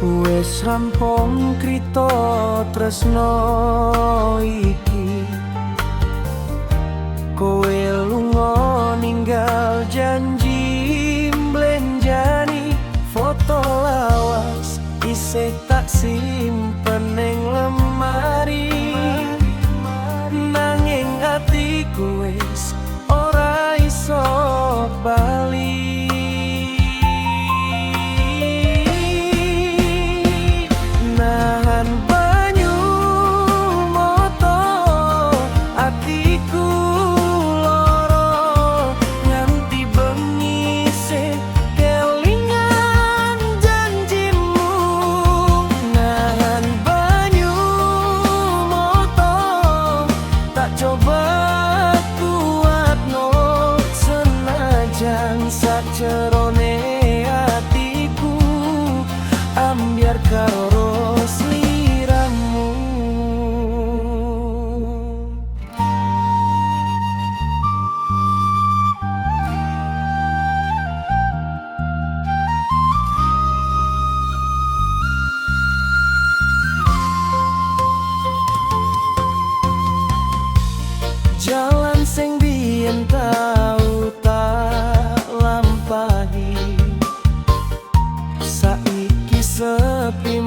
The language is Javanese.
Wes rampung krita tresno iki, kowe lunga ninggal janji mblenjani foto lawas isih tak simpen ning lemari. Nanging atiku wis ora iso bali. Sacerone atiku ambyar karo sliramu. Jalan sing biyen tau saiki sepi